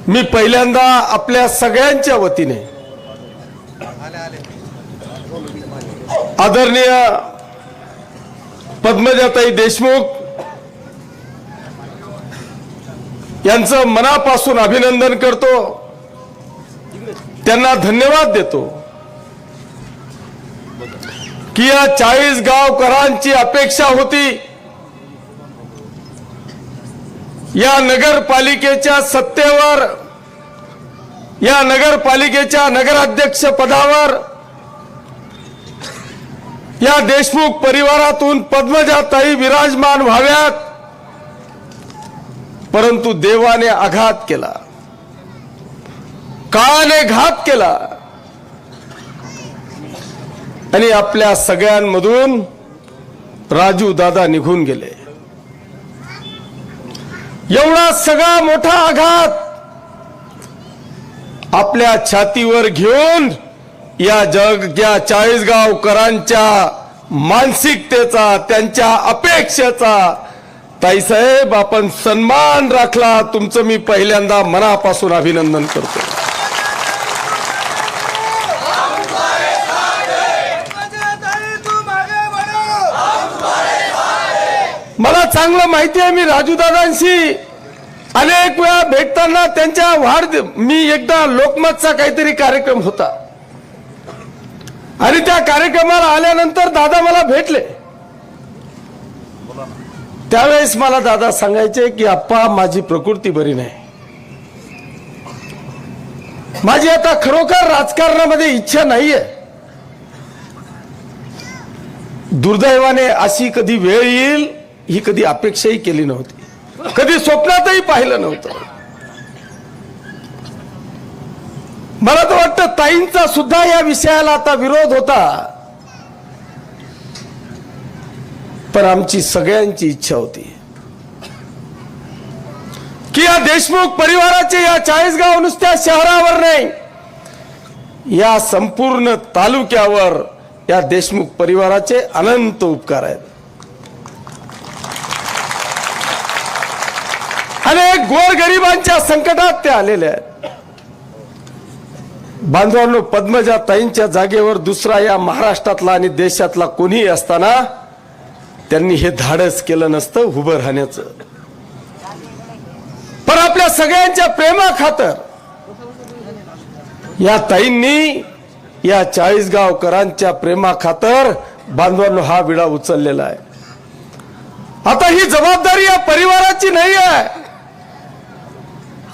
मी पहिल्यांदा आपल्या सगळ्यांच्या वतीने आदरणीय पद्मजाताई देशमुख यांचं मनापासून अभिनंदन करतो, त्यांना धन्यवाद देतो की या 40 गावकरांची अपेक्षा होती या नगरपालिकेच्या सत्तेवर, या नगरपालिकेच्या नगराध्यक्ष पदावर या देशमुख परिवारातून पद्मजाताई विराजमान व्हाव्यात, परंतु देवाने आघात केला, काळाने घात केला आणि आपल्या सगळ्यांमधून राजू दादा निघून गेले। एवढा सगळा मोठा आघात आपल्या छातीवर घेऊन या 40 गावकरांच्या मानसिकतेचा, त्यांच्या अपेक्षेचा ताईसाहेब आपण सन्मान राखला, तुमचं मी पहिल्यांदा मनापासून अभिनंदन करतो। मला चांगलं माहिती आहे, मी राजू दादांशी अनेक वेळा भेटताना त्यांच्या मी एकदा लोकमतचा काहीतरी कार्यक्रम होता आणि त्या कार्यक्रमाला आल्यानंतर दादा मला भेटले। त्यावेळेस मला दादा सांगायचे की आप्पा माझी प्रकृती बरी नाही, माझी आता खरोखर राजकारणामध्ये इच्छा नाहीये। दुर्दैवाने अशी कधी वेळ येईल ही कधी अपेक्षाही केली नव्हती, कधी स्वप्नातही पाहिलं नव्हतं। मला तर वाटतं ताईंचा सुद्धा या विषयाला आता विरोध होता, पण आमची सगळ्यांची इच्छा होती की या देशमुख परिवाराचे या 40 गाव नुसत्या शहरावर नाही, या संपूर्ण तालुक्यावर या देशमुख परिवाराचे अनंत उपकार आहेत। अनेक गोरगरिबांच्या संकटात ते आलेले आहेत। बांधवांनो, पद्मजाताईंच्या जागेवर दुसरा या महाराष्ट्रातला आणि देशातला कोणीही असताना त्यांनी हे धाडस केलं नसतं उभं राहण्याचं, पण आपल्या सगळ्यांच्या प्रेमाखातर या ताईंनी या 40 गावकरांच्या प्रेमाखातर बांधवांनो हा विडा उचललेला आहे। आता ही जबाबदारी या परिवाराची नाही आहे,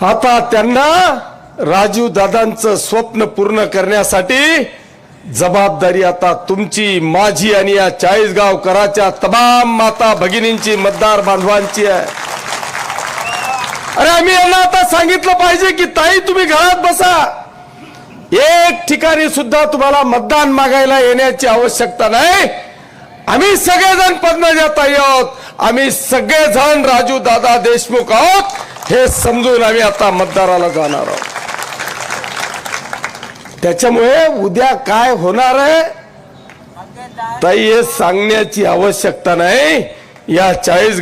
आता त्यांना राजू दादांचं स्वप्न पूर्ण करण्यासाठी जबाबदारी आता तुमची, माझी आणि या 40 गावकराच्या तमाम माता भगिनींची, मतदार बांधवांची आहे। अरे आम्ही यांना आता सांगितलं पाहिजे की ताई तुम्ही घरात बसा, एक ठिकाणी सुद्धा तुम्हाला मतदान मागायला येण्याची आवश्यकता नाही। आम्ही सगळेजण पद्मजाताई आहोत, आम्ही सगळेजण राजू दादा देशमुख आहोत, हे समजून आम्ही आता मतदाराला जाणार आहोत। त्याच्यामुळे उद्या काय होणार आहे ताई हे सांगण्याची आवश्यकता नाही। या 40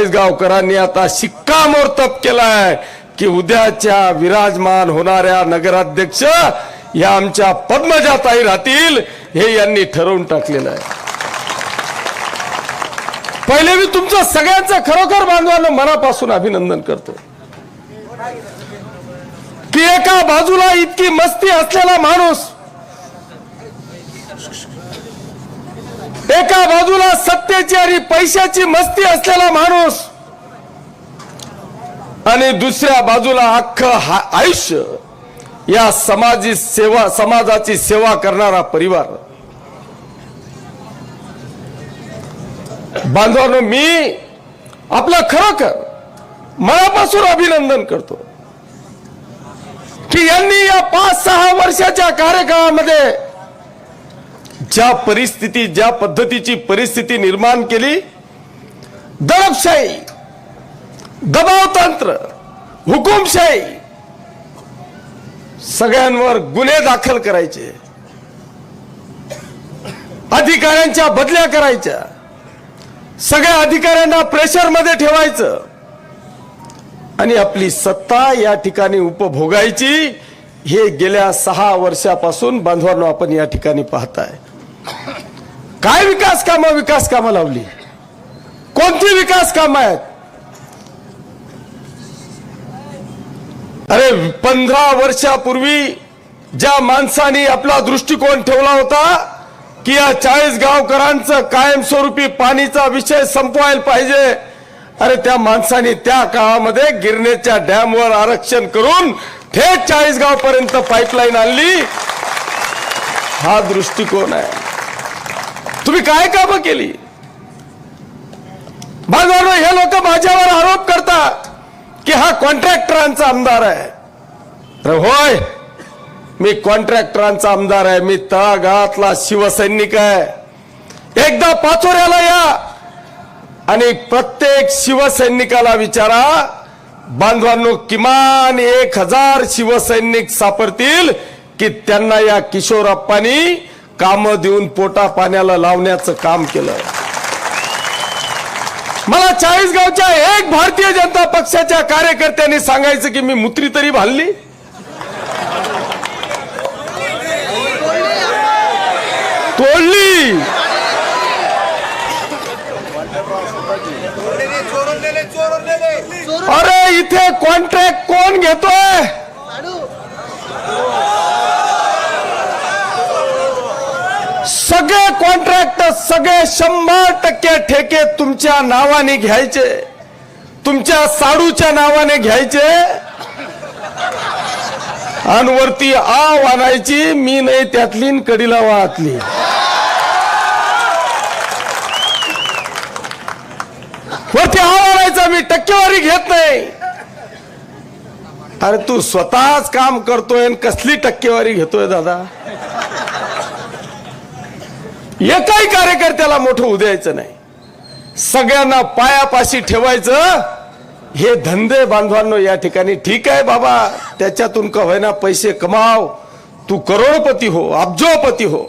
गावकरांनी आता शिक्कामोर्तब केलाय की उद्याच्या विराजमान होणाऱ्या नगराध्यक्ष या आमच्या पद्मजाताई राहतील, हे यांनी ठरवून टाकलेलं आहे। पहिले मी तुमचं सगळ्यांचं खरोखर बांधवांना मनापासून अभिनंदन करतो की एका बाजूला इतकी मस्ती असलेला माणूस, एका बाजूला सत्तेची आणि पैशाची मस्ती असलेला माणूस आणि दुसऱ्या बाजूला अख्खं आयुष्य या समाजाची सेवा करणारा परिवार। बांधवांनो, मी आपलं खरोखर मनापासून अभिनंदन करतो की यांनी या 5-6 वर्षाच्या कार्यकाळामध्ये ज्या पद्धतीची परिस्थिती निर्माण केली, दडपशाही, दबावतंत्र, हुकुमशाही, सगळ्यांवर गुन्हे दाखल करायचे, अधिकाऱ्यांच्या बदल्या करायच्या, सगळ्या अधिकाऱ्यांना प्रेशर मध्ये ठेवायचं, आणि आपली सत्ता या ठिकाणी उपभोगायची, हे गेल्या 6 वर्षापासून बांधवांनो आपण या ठिकाणी पाहताय. काय विकास कामं लावली, कोणती विकास कामं आहेत? अरे 15 वर्षापूर्वी ज्या माणसाने आपला दृष्टिकोन ठेवला होता की या 40 गावकरांचं कायमस्वरूपी पाणीचा विषय संपवायला पाहिजे, अरे त्या माणसाने त्या काळामध्ये गिरणेच्या डॅमवर आरक्षण करून थेट 40 गाव पर्यंत पाईपलाईन आणली. हा दृष्टिकोन आहे. तुम्ही काय कामं केली? बांधवांनो, हे लोक माझ्यावर आरोप करतात की हा कॉन्ट्रॅक्टरांचा आमदार आहे. अरे होय, मी कॉन्ट्रॅक्टरांचा आमदार आहे. मी तळागाळातला शिवसैनिक आहे. एकदा पाचोऱ्याला या आणि प्रत्येक शिवसैनिकाला विचारा, बांधवांनो किमान 1000 शिवसैनिक सापडतील की त्यांना या किशोरप्पांनी काम देऊन पोटा पाण्याला लावण्याचं काम केलं. मला 40 गावच्या एक भारतीय जनता पक्षाच्या कार्यकर्त्यांनी सांगायचं की मी मुत्री तरी भालली. तोडली. अरे इथे कॉन्ट्रॅक्ट कोण घेतोय? सगळे कॉन्ट्रॅक्ट, सगळे 100% ठेके तुमच्या नावाने घ्यायचे, तुमच्या साडूच्या नावाने घ्यायचे आणि वरती आव आणायची, मी नाही त्यातली कडीला वाहतली. वरती आव आणायचा, मी टक्केवारी घेत नाही. अरे तू स्वतःच काम करतोय आणि कसली टक्केवारी घेतोय दादा? एकाही कार्यकर्त्याला मोठं होऊ द्यायचं नाही, सगळ्यांना पायापाशी ठेवायचं. हे धंदे बांधवांनो या ठिकाणी ठीक आहे बाबा, त्याच्यातून का होईना पैसे कमाव, तू करोडपती हो, अब्जोपती हो.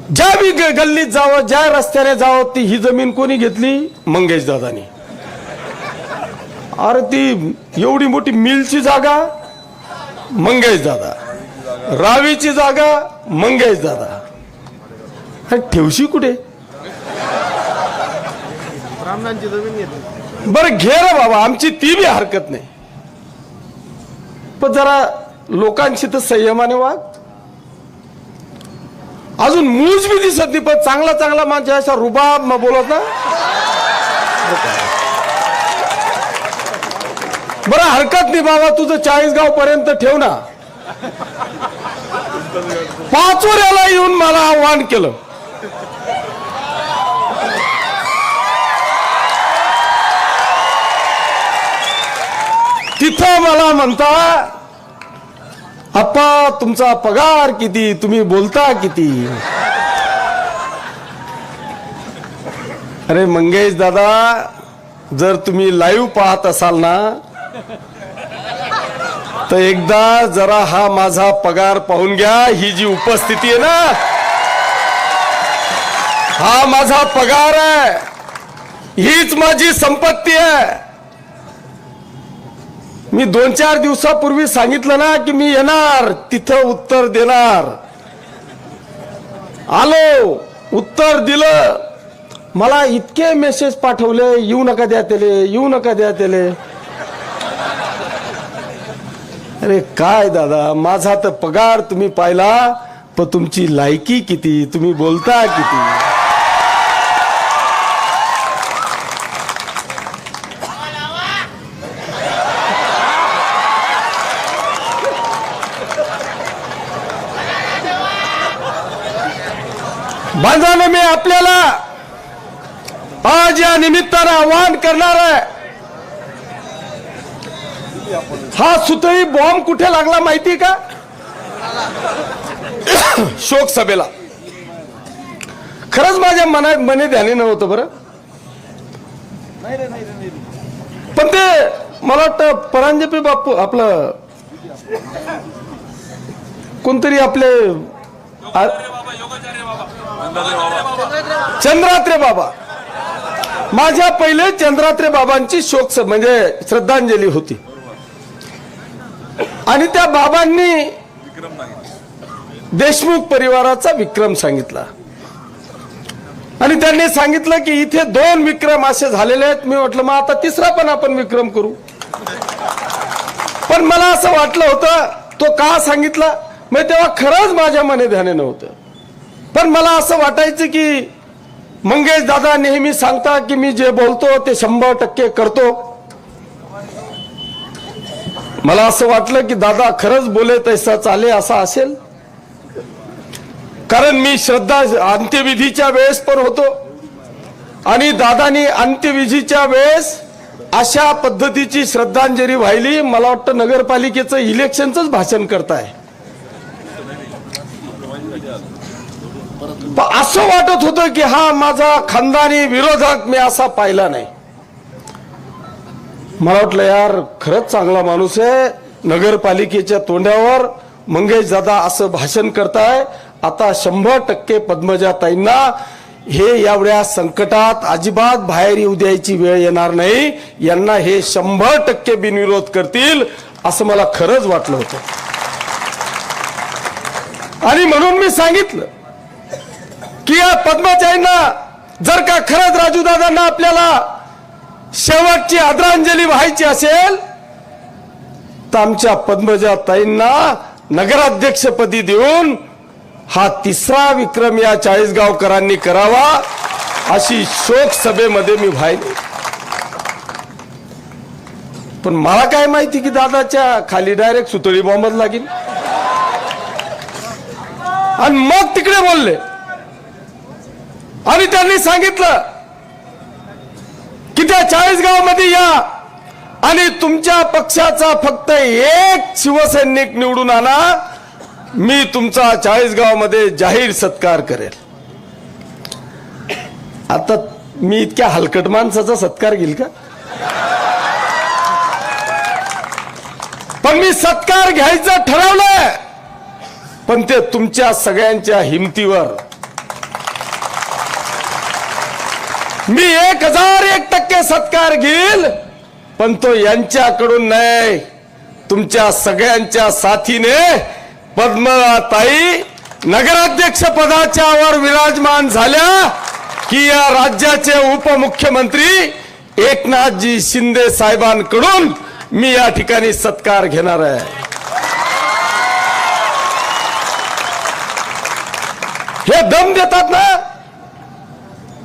ज्या बी गल्लीत जावं, ज्या रस्त्याने जावं, ती ही जमीन कोणी घेतली? मंगेश दादानी. अरे ती एवढी मोठी मिलची जागा मंगेश दादा, रावीची जागा मंगेश दादा. ठेवशी कुठे? बरं घे रे बाबा, आमची ती बी हरकत नाही, पण जरा लोकांशी तर संयमाने वाग. अजून मूज बी दिसत नाही, पण चांगला चांगला माझ्या अशा रुबाब मग बोलत ना. बरं हरकत नाही बाबा, तुझं 40 गाव पर्यंत ठेव ना. पाचोऱ्याला येऊन मला आव्हान केलं. तिथं मला म्हणता, अप्पा तुमचा पगार किती, तुम्ही बोलता किती? अरे मंगेश दादा, जर तुम्ही लाईव्ह पाहत असाल ना, तर एकदा जरा हा माझा पगार पाहून घ्या. ही जी उपस्थिती आहे ना, हा माझा पगार आहे, हीच माझी संपत्ती आहे. मी 2-4 दिवसापूर्वी सांगितलं ना की मी येणार, तिथं उत्तर देणार. आलो, उत्तर दिलं. मला इतके मेसेज पाठवले, येऊ नका द्या त्याले, येऊ नका द्या त्याले. अरे काय दादा, माझा तर पगार तुम्ही पाहिला, पण तुमची लायकी किती, तुम्ही बोलता किती? बांधवांनो, मी आपल्याला आज या निमित्तानं आवाहन करणार आहे. हा सुतळी बॉम्ब कुठे लागला माहिती का? शोक सभेला. खरंच माझ्या मने ध्यानी नव्हतं बरं, पण ते मला वाटतं परांजपे बापू, आपलं कोणतरी आपले चंद्रात्रे बाबा, माझ्या पहिले चंद्रात्रे बाबांची शोक म्हणजे श्रद्धांजली होती आणि त्या बाबांनी देशमुख परिवाराचा विक्रम सांगितला आणि त्यांनी सांगितलं की इथे 2 विक्रम असे झालेले आहेत. मी म्हटलं मग आता तिसरा पण आपण विक्रम करू. पण मला असं वाटलं होतं तो का सांगितला मग तेव्हा खरंच माझ्या मने ध्यानी नव्हतं. पण मला असं वाटायचं की मंगेश दादा नेहमी सांगता की मी जे बोलतो ते 100% करतो. मला असं वाटलं की दादा खरंच बोले तैसा चाले असा असेल, कारण मी श्रद्धा अंत्यविधीच्या वेळेस पण होतो आणि दादानी अंत्यविधीच्या वेळेस अशा पद्धतीची श्रद्धांजली वाहिली. मला वाटतं नगरपालिकेचं इलेक्शनच भाषण करताय असं वाटत होतं की हा माझा खानदानी विरोधक मी असा पाहिला नाही. मला वाटलं यार खरंच चांगला माणूस आहे. नगरपालिकेच्या तोंडावर मंगेश दादा असं भाषण करताय. आता 100% पद्मजाताईंना हे एवढ्या संकटात अजिबात बाहेर येऊ द्यायची वेळ येणार नाही. यांना हे 100% बिनविरोध करतील असं मला खरंच वाटलं होतं आणि म्हणून मी सांगितलं की या पद्मजाताईंना जर का खरंच राजूदादांना आपल्याला शेवटची आदरांजली व्हायची असेल तर आमच्या पद्मजाताईंना नगराध्यक्षपदी देऊन हा तिसरा विक्रम या चाळीसगावकरांनी करावा अशी शोक सभेमध्ये मी व्हायले. पण मला काय माहिती की दादाच्या खाली डायरेक्ट सुतळी बॉम्बच लागेल आणि मग तिकडे बोलले आणि त्यांनी सांगितलं की त्या चाळीसगावमध्ये या आणि तुमच्या पक्षाचा फक्त एक शिवसैनिक निवडून आणा, मी तुमचा चाळीसगावमध्ये जाहीर सत्कार करेल. आता मी इतक्या हलकट माणसाचा सत्कार घेईल का? पण मी सत्कार घ्यायचं ठरवलंय, पण ते तुमच्या सगळ्यांच्या हिमतीवर. मी 1001% सत्कार घेईल, पण तो यांच्याकडून नाही, तुमच्या सगळ्यांच्या साथीने पद्मजाताई नगराध्यक्ष पदाच्यावर विराजमान झाल्या की या राज्याचे उपमुख्यमंत्री एकनाथजी शिंदे साहेबांकडून मी या ठिकाणी सत्कार घेणार आहे. हे दम देतात ना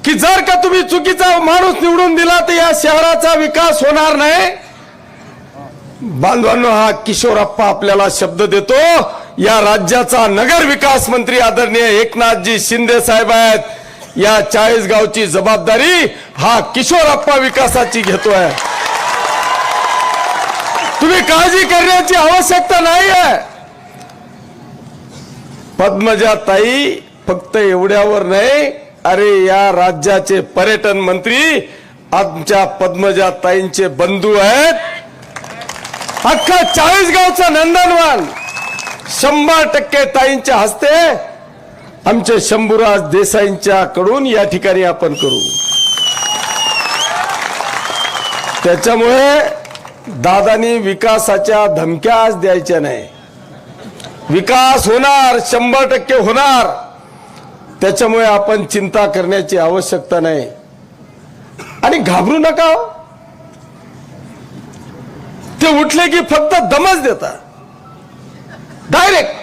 की जर का तुम्ही चुकीचा माणूस निवडून दिला तर या शहराचा विकास होणार नाही. बांधवांनो, हा किशोरप्पा आपल्याला शब्द देतो, या राज्याचा नगर विकास मंत्री आदरणीय एकनाथजी शिंदे साहेब आहेत. या चाळीसगावची जबाबदारी हा किशोरप्पा विकासाची घेतोय. तुम्ही काळजी करण्याची आवश्यकता नाही आहे. पद्मजाताई फक्त एवढ्यावर नाही, अरे या राज्याचे पर्यटन मंत्री आमच्या पद्मजाताईंचे बंधू आहेत. अख्खा चाळीसगावचा नंदनवन 100% ताईंच्या हस्ते आमचे शंभूराज देसाईंच्या कडून या ठिकाणी आपण करू. त्याच्यामुळे दादानी विकासाच्या धमक्याच द्यायच्या नाही. विकास होणार, 100% होणार. त्याच्यामुळे आपण चिंता करण्याची आवश्यकता नाही आणि घाबरू नका. ते उठले की फक्त दमच देतात डायरेक्ट.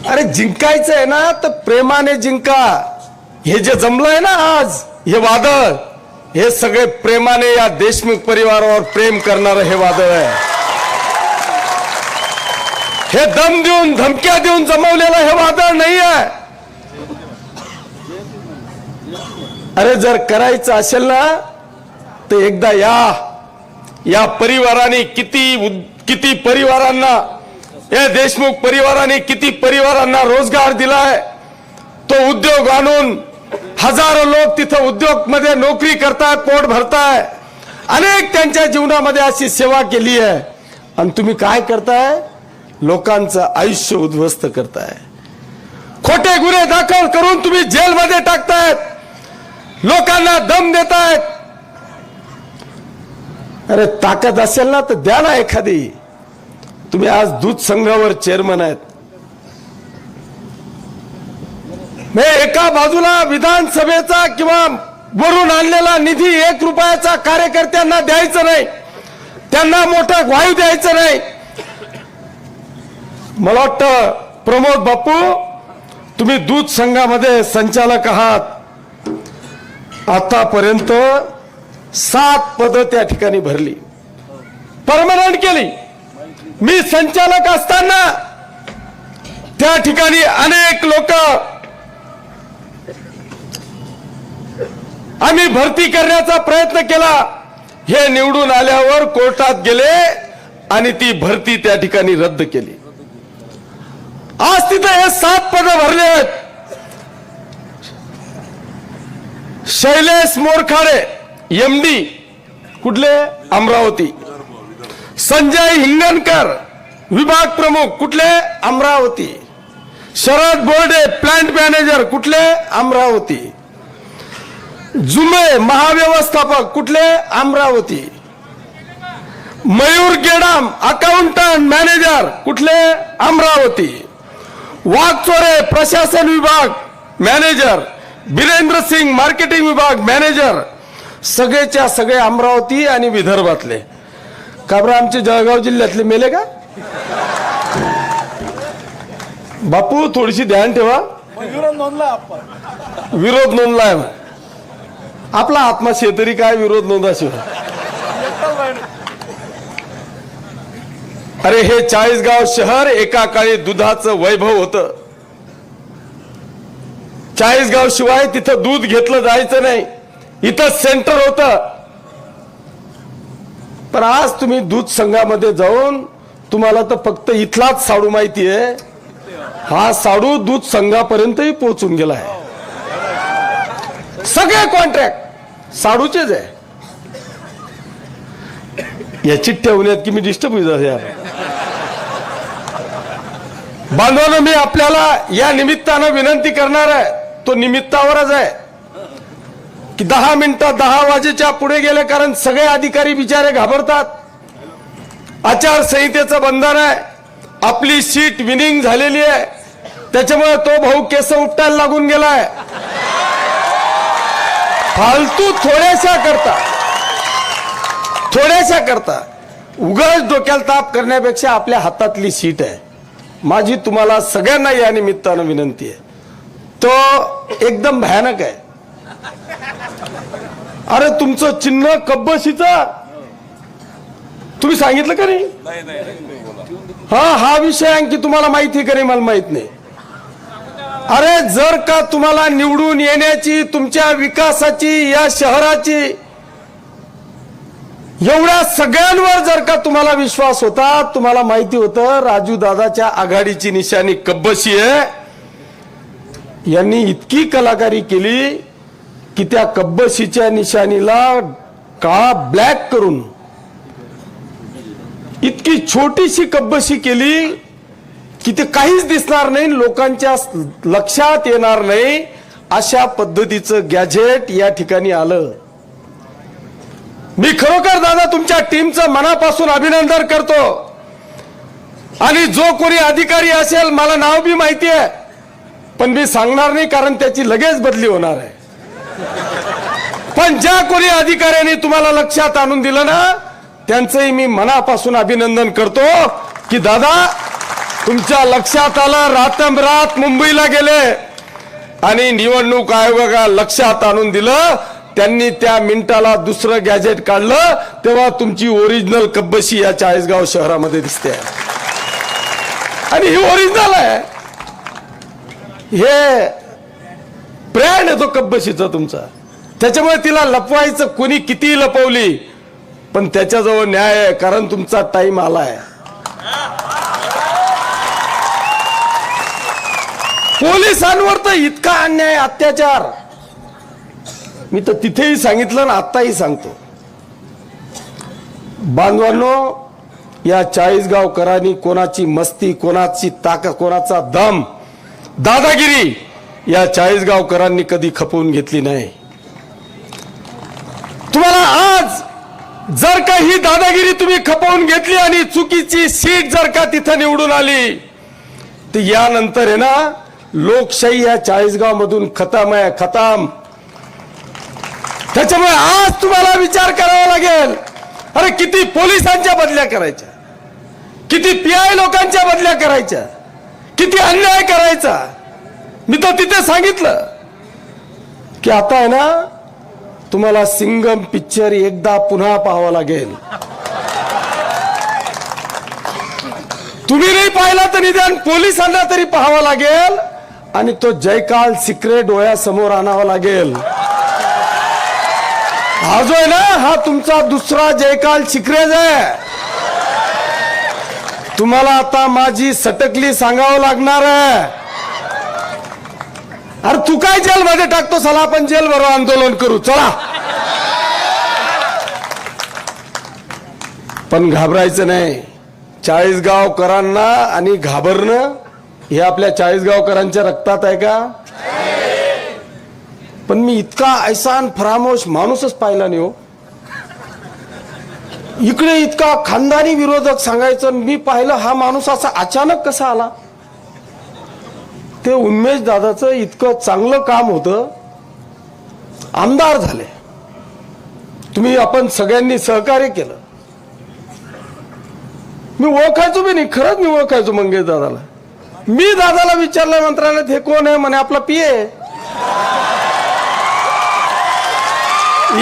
अरे जिंकायचं आहे ना तर प्रेमाने जिंका. हे जे जमलंय ना आज, हे वादळ, हे सगळे प्रेमाने या देशमुख परिवारावर प्रेम करणारं हे वादळ आहे. हे दम देऊन धमक्या देऊन जमवलेलं हे वादळ नाही आहे. अरे जर करायचं असेल ना तर एकदा या परिवाराने किती परिवारांना, या देशमुख परिवाराने किती परिवारांना रोजगार दिलाय. तो उद्योग आणून हजारो लोक तिथं उद्योग मध्ये नोकरी करताय, पोट भरताय. अनेक त्यांच्या जीवनामध्ये अशी सेवा केली आहे आणि तुम्ही काय करताय? लोकांचं आयुष्य उद्ध्वस्त करताय. खोटे गुन्हे दाखल करून तुम्ही जेलमध्ये टाकतायत. लोकांना दम देतायत. अरे ताकद असेल ना तर द्या ना एखादी. तुम्ही आज दूध संघावर चेअरमन आहेत. एका बाजूला विधानसभेचा किंवा वरून आणलेला निधी 1 रुपयाचा कार्यकर्त्यांना द्यायचं नाही, त्यांना मोठं वायू द्यायचं नाही. मला वाटतं प्रमोद बापू तुम्ही दूध संघामध्ये संचालक आहात. आतापर्यंत 7 पदं त्या ठिकाणी भरली, परमनंट केली. मी संचालक असताना त्या ठिकाणी अनेक लोक आम्ही भरती करण्याचा प्रयत्न केला. हे निवडून आल्यावर कोर्टात गेले आणि ती भरती त्या ठिकाणी रद्द केली. आज तिथे हे 7 पदं भरले आहेत. शैलेश मोरखाडे MD कुठले, अमरावती. संजय हिंगणकर विभाग प्रमुख कुठले, अमरावती. शरद बोर्डे प्लांट मॅनेजर कुठले, अमरावती. जुमे महाव्यवस्थापक कुठले, अमरावती. मयूर गेडाम अकाउंटंट मॅनेजर कुठले, अमरावती. वाघचोरे प्रशासन विभाग मॅनेजर, बिरेंद्र सिंग मार्केटिंग विभाग मॅनेजर, सगळेच्या सगळे अमरावती आणि विदर्भातले. का बरं आमचे जळगाव जिल्ह्यातले मेले का? बापू थोडीशी ध्यान ठेवा. विरोध नोंदलाय. आपला आत्मा शेतरी काय विरोध नोंदाशिवाय. अरे हे 40गाव शहर एका काळी दुधाचं वैभव होतं. 40गाव शिवाय तिथं दूध घेतलं जायचं नाही, इथं सेंटर होतं. पण आज तुम्ही दूध संघामध्ये जाऊन तुम्हाला तर फक्त इथलाच साडू माहिती आहे. हा साडू दूध संघापर्यंतही पोहोचून गेला आहे. सगळे कॉन्ट्रॅक्ट साडूचेच आहे. याची ठेवण्यात की मी डिस्टर्ब होईल यार. बांधवांनो, मी आपल्याला या निमित्तानं विनंती करणार आहे, तो निमित्तावरच आहे की 10 मिनिटं 10 वाजेच्या पुढे गेले, कारण सगळे अधिकारी बिचारे घाबरतात. आचारसंहितेचं बंधन आहे. आपली सीट विनिंग झालेली आहे, त्याच्यामुळे तो भाऊ केस उपटायला लागून गेलाय. फालतू थोड्याशा करता उगाच डोक्याला ताप करण्यापेक्षा आपल्या हातातली सीट आहे. माझी तुम्हाला सगळ्यांना या निमित्तानं विनंती आहे, तो एकदम भयानक आहे. अरे तुमचं चिन्ह कब्बशीचं तुम्ही सांगितलं का नाही? हा विषय आणखी तुम्हाला माहिती का नाही मला माहित नाही. अरे जर का तुम्हाला निवडून येण्याची, तुमच्या विकासाची, या शहराची, एवढ्या सगळ्यांवर जर का तुम्हाला विश्वास होता, तुम्हाला माहिती होतं राजू दादाच्या आघाडीची निशाणी कब्बशी आहे. यांनी इतकी कलाकारी केली की त्या कब्बशीच्या निशाणीला काळा ब्लॅक करून इतकी छोटीशी कब्बशी केली की ते काहीच दिसणार नाही, लोकांच्या लक्षात येणार नाही. अशा पद्धतीचं गॅजेट या ठिकाणी आलं. मी खरोखर दादा तुमच्या टीमचं मनापासून अभिनंदन करतो. आणि जो कोणी अधिकारी असेल, मला नाव बी माहिती आहे पण मी सांगणार नाही, कारण त्याची लगेच बदली होणार आहे. पण ज्या कोणी अधिकाऱ्यांनी तुम्हाला लक्षात आणून दिलं ना, त्यांचंही मी मनापासून अभिनंदन करतो की दादा तुमच्या लक्षात आलं. रात्रंरात मुंबईला गेले आणि निवडणूक आयोगाला लक्षात आणून दिलं. त्यांनी त्या मिनिटाला दुसरं गॅजेट काढलं, तेव्हा तुमची ओरिजिनल कब्बशी या 40गाव शहरामध्ये दिसते. आणि ही ओरिजिनल आहे. हे ब्रँड आहे तो कब्बशीचा तुमचा. त्याच्यामुळे तिला लपवायचं, कोणी किती लपवली पण त्याच्याजवळ न्याय आहे, कारण तुमचा टाइम आलाय. पोलिसांवर तर इतका अन्याय, अत्याचार. मी तर तिथेही सांगितलं ना आताही सांगतो. बांधवांनो, या 40गावकरांनी कोणाची मस्ती, कोणाची ताकद, कोणाचा दम, दादागिरी या 40गावकरांनी कधी खपवून घेतली नाही. तुम्हाला आज जर का ही दादागिरी तुम्ही खपवून घेतली आणि चुकीची सीट जर का तिथं निवडून आली तर यानंतर आहे ना लोकशाही या 40गाव मधून खतम आहे, खतम. त्याच्यामुळे आज तुम्हाला विचार करावा लागेल, अरे किती पोलिसांच्या बदल्या करायच्या, किती पीआय लोकांच्या बदल्या करायच्या, किती अन्याय करायचा. मी तर तिथे सांगितलं की आता आहे ना तुम्हाला सिंगम पिक्चर एकदा पुन्हा पाहावं लागेल. तुम्ही नाही पाहिला तर निदान पोलिसांना तरी पाहावं लागेल आणि तो जयकाल सिक्रे डोळ्यासमोर आणावा लागेल. हा जो आहे ना हा तुमचा दुसरा जयकाल सिक्रेज आहे. तुम्हाला आता माझी सटकली सांगावं लागणार आहे. अरे तू काय जेलमध्ये टाकतो, चला आपण जेलवर आंदोलन करू, चला. पण घाबरायचं नाही. 40गावकरांना आणि घाबरणं हे आपल्या 40गावकरांच्या रक्तात आहे का? पण मी इतका ऐसान फरामोश माणूसच पाहिला नाही हो. इकडे इतका खानदानी विरोधक सांगायचं, मी पाहिलं हा माणूस असा अचानक कसा आला. ते उन्मेष दादाचं इतकं चांगलं काम होतं, आमदार झाले, तुम्ही आपण सगळ्यांनी सहकार्य केलं. मी ओळखायचो बी नाही, खरंच मी ओळखायचो मंगेश दादाला. मी दादाला विचारलं मंत्रालयात हे कोण आहे, म्हणे आपला पीए.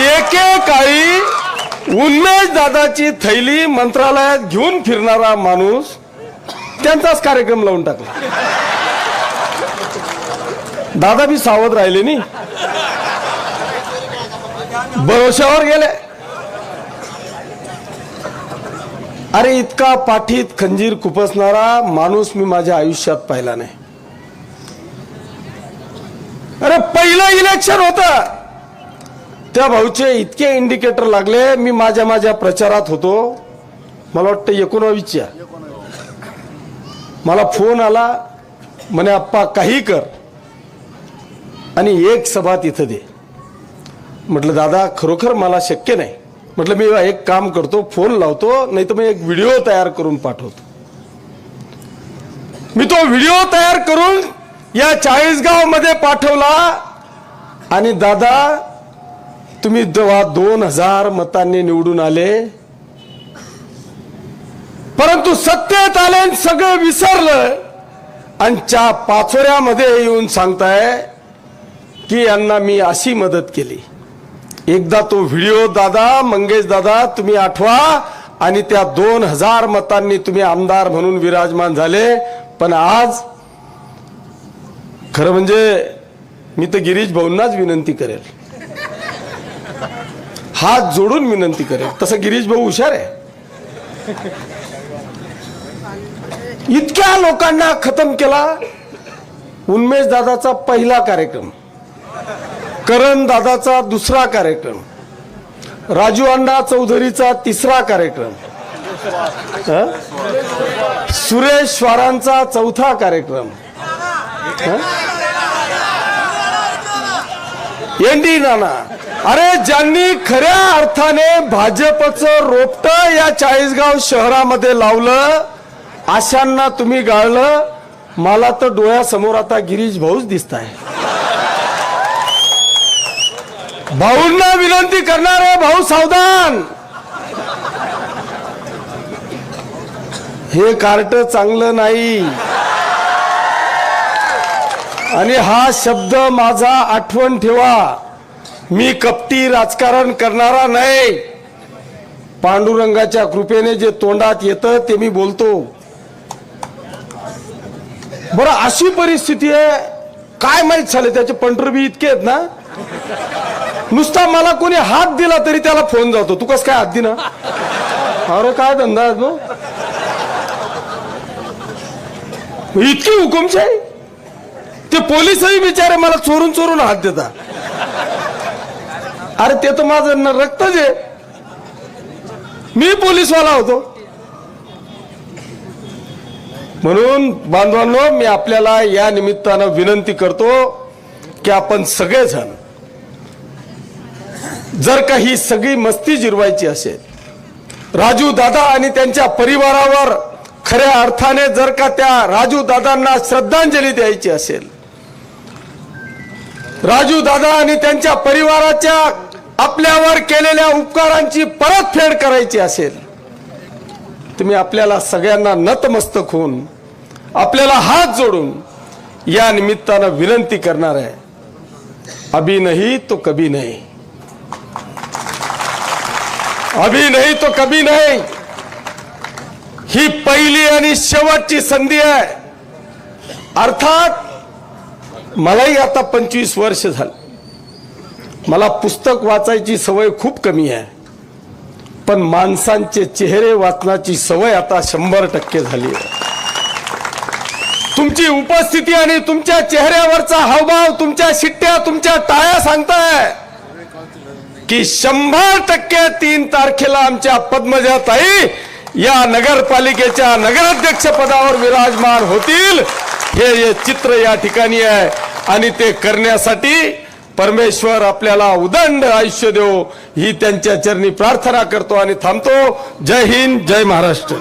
एकेकाळी उन्मेष दादाची थैली मंत्रालयात घेऊन फिरणारा माणूस त्यांचाच कार्यक्रम लावून टाकला. दादा बी सावध राहिले नाही, भरोशावर गेले. अरे इतका पाठीत खंजीर खुपसणारा माणूस मी माझ्या आयुष्यात पाहिला नाही. अरे पहिलं इलेक्शन होतं, त्या भाऊचे इतके इंडिकेटर लागले. मी माझ्या प्रचारात होतो, मला वाटतं 19च्या. मला फोन आला, म्हणे आप्पा काही कर आणि एक सभा तिथं दे. म्हटलं दादा खरोखर मला शक्य नाही. म्हटलं मी एक काम करतो, फोन लावतो, नाही तर मी एक व्हिडिओ तयार करून पाठवतो. मी तो व्हिडिओ तयार करून या 40गाव मध्ये पाठवला आणि दादा तुम्ही 2000 मतांनी निवडून आले, परंतु सत्तेत आले सगळं विसरलं आणि पाचोऱ्यामध्ये येऊन सांगताय की यांना मी अशी मदत केली. एकदा तो व्हिडिओ दादा, मंगेश दादा तुम्ही आठवा आणि त्या 2000 मतांनी तुम्ही आमदार म्हणून विराजमान झाले. पण आज खरं म्हणजे मी तर गिरीश भाऊंनाच विनंती करेल, हात जोडून विनंती करेल. तसं गिरीश भाऊ हुशार आहे. इतक्या लोकांना खतम केला. उन्मेष दादाचा पहिला कार्यक्रम, करण दादाचा दुसरा कार्यक्रम, राजू अण्णा चौधरीचा तिसरा कार्यक्रम, सुरेश श्वारांचा चौथा कार्यक्रम, एनडी नाना. अरे ज्यांनी खऱ्या अर्थाने भाजपचं रोपटं या 40गाव शहरामध्ये लावलं अशांना तुम्ही गाळलं. मला तर डोळ्यासमोर आता गिरीश भाऊच दिसताय. भाऊंना विनंती करणार आहे, भाऊ सावधान. हे कार्ट चांगलं नाही आणि हा शब्द माझा आठवण ठेवा. मी कपटी राजकारण करणारा नाही. पांडुरंगाच्या कृपेने जे तोंडात येतं ते मी बोलतो. बरं अशी परिस्थिती आहे, काय माहित झाले त्याचे पंढरबी इतके आहेत ना, नुसता मला कोणी हात दिला तरी त्याला फोन जातो, तू कस काय हात दिना. अरे काय धंदा आहे तो, इतकी हुकुमशाही. ते पोलीसही बिचारे मला चोरून चोरून हात देतात. अरे ते तर माझं रक्तच आहे, मी पोलीसवाला होतो. म्हणून बांधवांनो मी आपल्याला या निमित्तानं विनंती करतो की आपण सगळेजण जर का ही सगळी मस्ती जिरवायची असेल, राजू दादा आणि त्यांच्या परिवारावर खऱ्या अर्थाने जर का त्या राजू दादांना श्रद्धांजली द्यायची असेल, राजू दादा आणि त्यांच्या परिवाराच्या आपल्यावर केलेल्या उपकारांची परतफेड करायची असेल, तुम्ही आपल्याला सगळ्यांना नतमस्तक होऊन आपल्याला हात जोडून या निमित्तानं विनंती करणार आहे, अभी नहीं तो कभी नहीं, अभी नहीं तो कभी नहीं. ही पहिली आणि शेवटची संधी आहे. अर्थात मलाही आता 25 वर्ष झाली, मला पुस्तक वाचायची सवय खूप कमी आहे, पण माणसांचे चेहरे वाचण्याची सवय आता 100% झाली आहे. तुमची उपस्थिती आणि तुमच्या चेहऱ्यावरचा हावभाव, तुमच्या शिट्ट्या, तुमच्या टाळ्या सांगताय की 100% 3 तारखेला आमच्या पद्मजाताई या नगरपालिकेच्या नगराध्यक्ष पदावर विराजमान होतील. हे चित्र या ठिकाणी आहे आणि ते करण्यासाठी परमेश्वर आपल्याला उदंड आयुष्य देव ही त्यांच्या चरणी प्रार्थना करतो आणि थांबतो. जय हिंद, जय महाराष्ट्र.